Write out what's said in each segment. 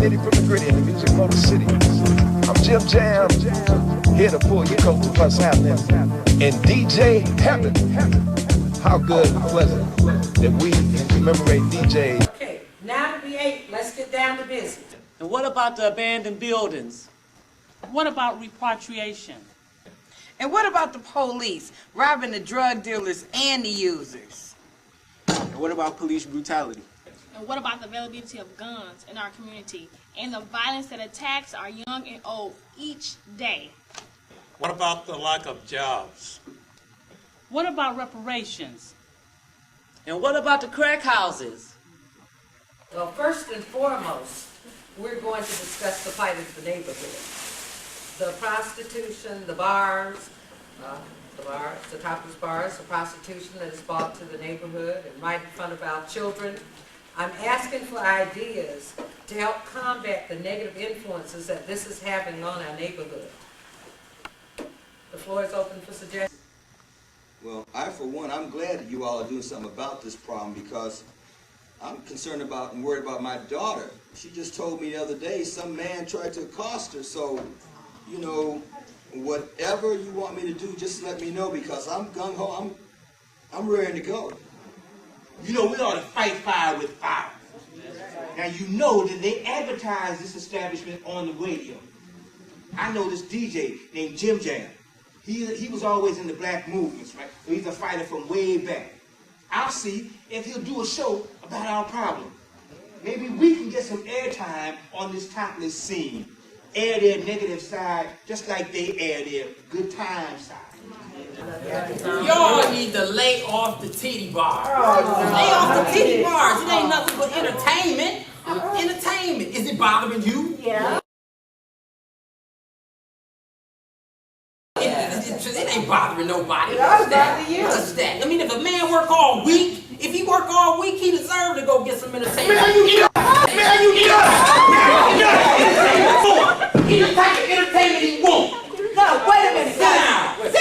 nitty from the gritty in the music motor city. I'm Jim Jam, here to pull your coat to what's happening in DJ heaven. How good and pleasant that we can commemorate DJs. Okay, now that we ate, let's get down to business. And what about the abandoned buildings? What about repatriation? And what about the police robbing the drug dealers and the users? And what about police brutality? And what about the availability of guns in our community and the violence that attacks our young and old each day? What about the lack of jobs? What about reparations? And what about the crack houses? Well, first and foremost, we're going to discuss the plight of the neighborhood. The prostitution, the bars, the topless bars, the prostitution that is brought to the neighborhood and right in front of our children. I'm asking for ideas to help combat the negative influences that this is having on our neighborhood. The floor is open for suggestions. Well, for one, I'm glad that you all are doing something about this problem because I'm concerned about and worried about my daughter. She just told me the other day some man tried to accost her. So, you know, whatever you want me to do, just let me know because I'm gung-ho. I'm ready to go. You know, we ought to fight fire with fire. Now, you know that they advertise this establishment on the radio. I know this DJ named Jim Jam. He was always in the black movements, right? So he's a fighter from way back. I'll see if he'll do a show about our problem. Maybe we can get some airtime on this topless scene. Air their negative side just like they air their good time side. Y'all need to lay off the titty bars. Lay off the titty bars. It ain't nothing but entertainment. Entertainment. Is it bothering you? Yeah. It ain't bothering nobody. What's that? What's that? I mean, if a man work all week, he deserves to go get some entertainment. Man, you get up! Man, you get up! Man, you get up! He the type of entertainment he wants. No, wait a minute. Sit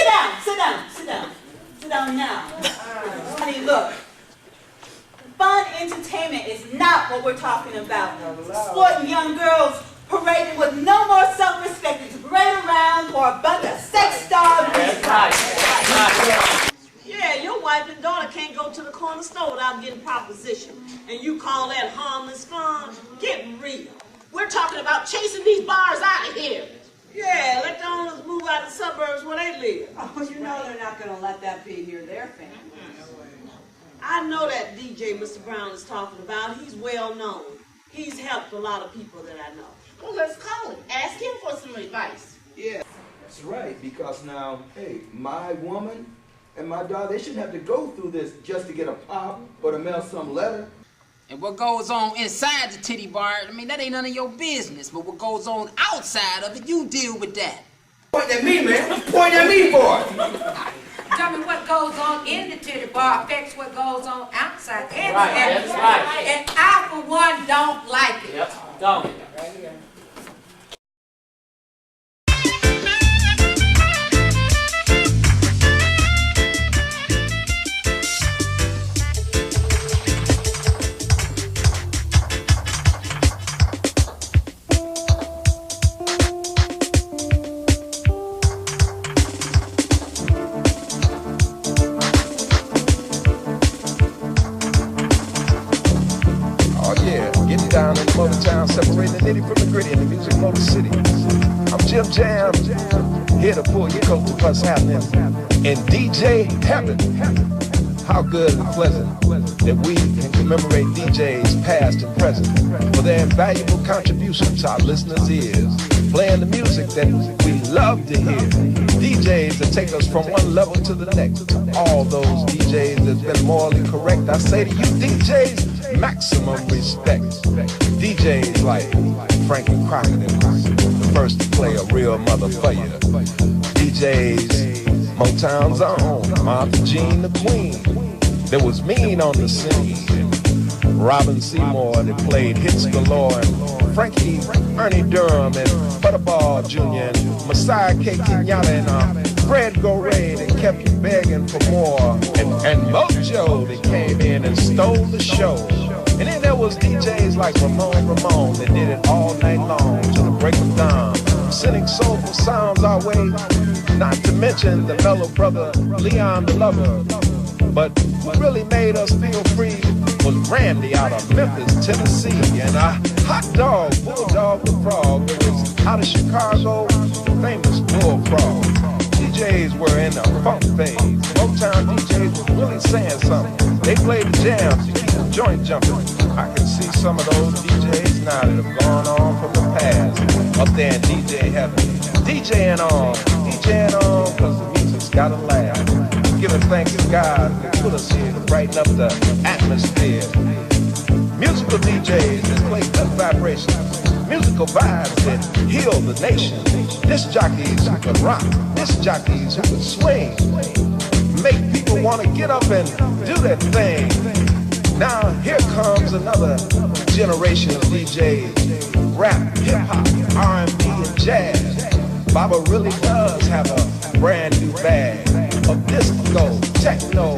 down. Sit down now. Honey, look. Fun entertainment is not what we're talking about. Sporting young girls parading with no more self-respect than to parade around for a bunch of sex-starved men. Yeah, your wife and daughter can't go to the corner store without getting proposition. And you call that harmless fun? Get real. We're talking about chasing these bars out of here. Yeah, let the owners move out of the suburbs where they live. Oh, you know they're not going to let that be near their family. I know that DJ Mr. Brown is talking about. He's well known. He's helped a lot of people that I know. Well, let's call him. Ask him for some advice. Yeah, that's right. Because now, hey, my woman and my daughter, they shouldn't have to go through this just to get a pop or to mail some letter. And what goes on inside the titty bar, I mean, that ain't none of your business. But what goes on outside of it, you deal with that. Point at me, man. Point at me, boy. Tell me what goes on in the titty bar affects what goes on outside. That's right. And I, for one, don't like it. Yep, don't. Down in the motor town, separating the nitty from the gritty in the music motor city. I'm Jim Jam, here to pull your coat to what's happening in DJ heaven. How good and pleasant that we can commemorate DJs past and present for their invaluable contribution to our listeners' ears, playing the music that we love to hear. DJs that take us from one level to the next. All those DJs that's been morally correct, I say to you DJs, maximum respect. DJs like Frankie Crockett was the first to play a real mother for you. DJs, Motown's own Martha Jean the Queen, that was mean on the scene. Robin Seymour that played hits galore, and Frankie, Ernie Durham, and Butterball Jr., and Messiah K. Kenyatta, and Fred Goray that kept begging for more, and Mojo that came in and stole the show. And then there was DJs like Ramon that did it all night long till the break of dawn, sending soulful sounds our way, not to mention the mellow brother Leon the Lover. But what really made us feel free was Randy out of Memphis, Tennessee, and a hot dog, Bulldog the Frog, that was out of Chicago, famous Bullfrog. DJs were in the funk phase. Motown DJs were really saying something. They played the jams to keep the joint jumping. I can see some of those DJs now that have gone on from the past, up there in DJ heaven. DJing on, cause the music's gotta laugh. Giving thanks to God who put us here to brighten up the atmosphere. Musical DJs that play good vibrations, musical vibes that heal the nation. Disc jockeys who can rock, disc jockeys who can swing, make people want to get up and do their thing. Now here comes another generation of DJs, rap, hip-hop, R&B, and jazz. Baba really does have a brand new bag of disco, techno,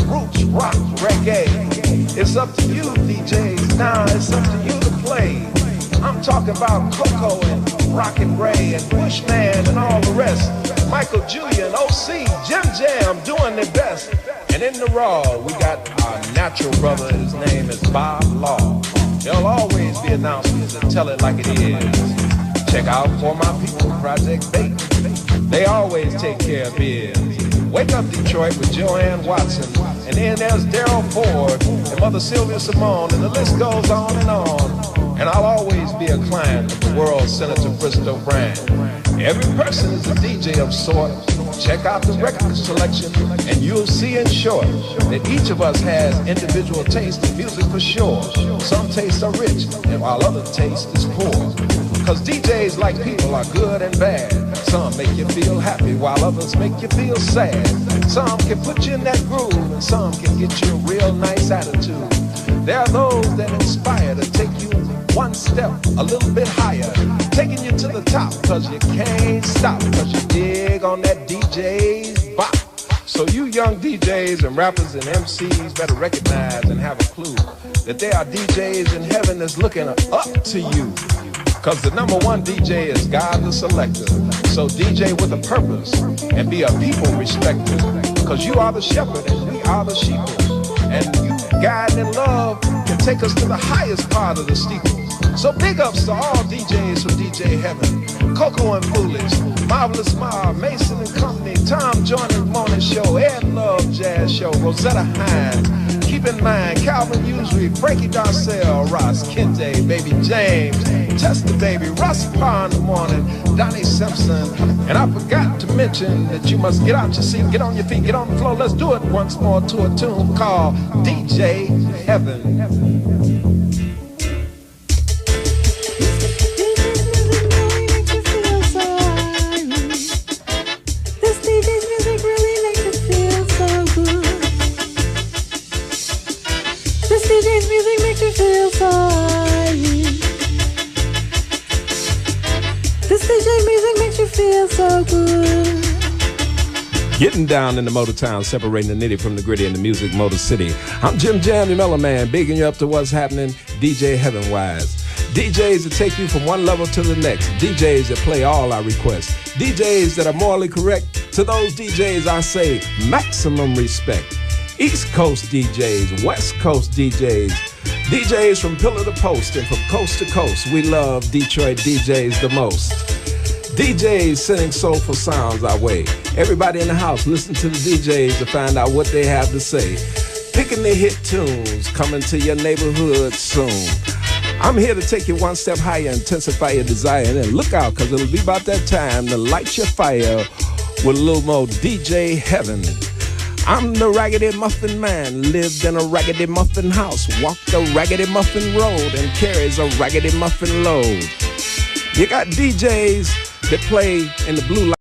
roots, rock, reggae. It's up to you, DJs. Now it's up to you to play. I'm talking about Coco and Rockin' Ray and Bushman and all the rest. Michael Julian, OC, Jim Jam doing their best. And in the Raw, we got our natural brother. His name is Bob Law. There'll always be announcements that tell it like it is. Check out For My People, Project Bait. They always take care of biz. Wake Up Detroit with Joanne Watson. And then there's Daryl Ford and Mother Sylvia Simone. And the list goes on and on. And I'll always be a client of the world Senator Bristow Brand. Every person is a DJ of sort. Check out the record selection and you'll see in short that each of us has individual taste in music for sure. Some tastes are rich and while other taste is poor. Cause DJs like people are good and bad. Some make you feel happy while others make you feel sad. Some can put you in that groove and some can get you a real nice attitude. There are those that inspire to take you one step a little bit higher, taking you to the top cause you can't stop, cause you dig on that DJ's bop. So you young DJs and rappers and MCs better recognize and have a clue that there are DJs in heaven that's looking up to you. Cause the number one DJ is God the Selector. So DJ with a purpose and be a people respecter. Cause you are the shepherd and we are the sheep. And you guide in love can take us to the highest part of the steeple. So big ups to all DJs from DJ Heaven. Coco and Foolish, Marvelous Mar, Mason and Company, Tom Joyner Morning Show, Ed Love Jazz Show, Rosetta Hines. Keep in mind, Calvin Usury, Frankie Darcell, Ross Kente, Baby James, Testa Baby, Russ Parr in the morning, Donnie Simpson. And I forgot to mention that you must get out your seat, get on your feet, get on the floor. Let's do it once more to a tune called DJ Heaven. Getting down in the Motortown, separating the nitty from the gritty in the music Motor City. I'm Jim Jam, the Mellow Man, bigging you up to what's happening DJ Heaven-wise. DJs that take you from one level to the next. DJs that play all our requests. DJs that are morally correct. To those DJs I say maximum respect. East Coast DJs, West Coast DJs. DJs from pillar to post and from coast to coast. We love Detroit DJs the most. DJs sending soulful sounds our way. Everybody in the house listen to the DJs to find out what they have to say. Picking the hit tunes, coming to your neighborhood soon. I'm here to take you one step higher, intensify your desire, and then look out, cause it'll be about that time to light your fire with a little more DJ Heaven. I'm the Raggedy Muffin Man, lived in a Raggedy Muffin house, walked the Raggedy Muffin road, and carries a Raggedy Muffin load. You got DJs that play in the blue light.